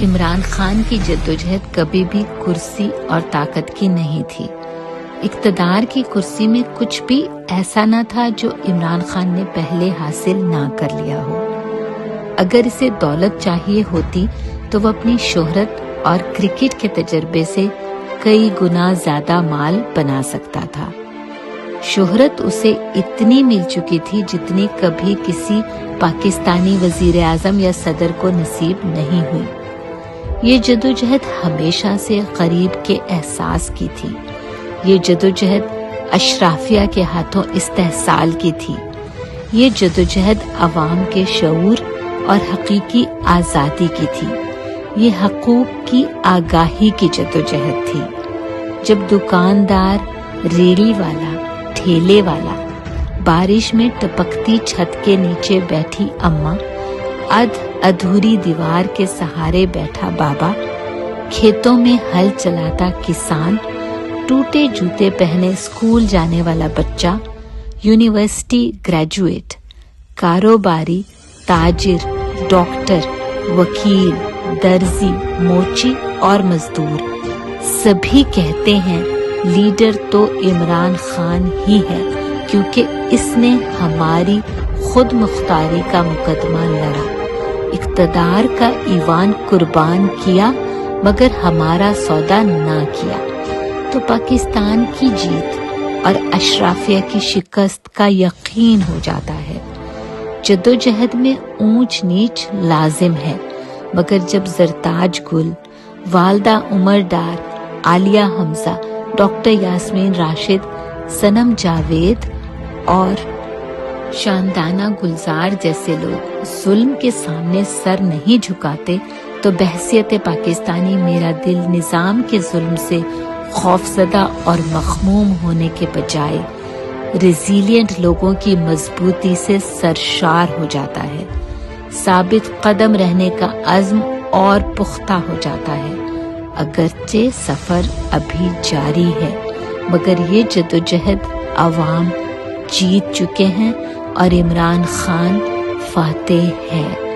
عمران خان کی جدوجہد کبھی بھی کرسی اور طاقت کی نہیں تھی۔ اقتدار کی کرسی میں کچھ بھی ایسا نہ تھا جو عمران خان نے پہلے حاصل نہ کر لیا ہو۔ اگر اسے دولت چاہیے ہوتی تو وہ اپنی شہرت اور کرکٹ کے تجربے سے کئی گنا زیادہ مال بنا سکتا تھا۔ شہرت اسے اتنی مل چکی تھی جتنی کبھی کسی پاکستانی وزیر اعظم یا صدر کو نصیب نہیں ہوئی۔ یہ جدوجہد ہمیشہ سے غریب کے احساس کی تھی۔ یہ جدوجہد اشرافیہ کے ہاتھوں استحصال کی تھی۔ یہ جدوجہد عوام کے شعور اور حقیقی آزادی کی تھی۔ یہ حقوق کی آگاہی کی جدوجہد تھی۔ جب دکاندار، ریڑھی والا، ٹھیلے والا، بارش میں ٹپکتی چھت کے نیچے بیٹھی اماں، ادھوری دیوار کے سہارے بیٹھا بابا، کھیتوں میں ہل چلاتا کسان، ٹوٹے جوتے پہنے اسکول جانے والا بچہ، یونیورسٹی گریجویٹ، کاروباری، تاجر، ڈاکٹر، وکیل، درزی، موچی اور مزدور، سبھی کہتے ہیں لیڈر تو عمران خان ہی ہے، کیونکہ اس نے ہماری خود مختاری کا مقدمہ لڑا، اقتدار کا ایوان قربان کیا مگر ہمارا سودا نہ کیا۔ تو پاکستان کی جیت اور اشرافیہ کی شکست کا یقین ہو جاتا ہے۔ جدوجہد میں اونچ نیچ لازم ہے، مگر جب زرتاج گل، والدہ عمر ڈار، عالیہ حمزہ، ڈاکٹر یاسمین راشد، صنم جاوید اور شاندانہ گلزار جیسے لوگ ظلم کے سامنے سر نہیں جھکاتے، تو بحیثیت پاکستانی میرا دل نظام کے ظلم سے خوفزدہ اور مغموم ہونے کے بجائے ریزیلینٹ لوگوں کی مضبوطی سے سرشار ہو جاتا ہے۔ ثابت قدم رہنے کا عزم اور پختہ ہو جاتا ہے۔ اگرچہ سفر ابھی جاری ہے، مگر یہ جدوجہد عوام جیت چکے ہیں اور عمران خان فاتح ہے۔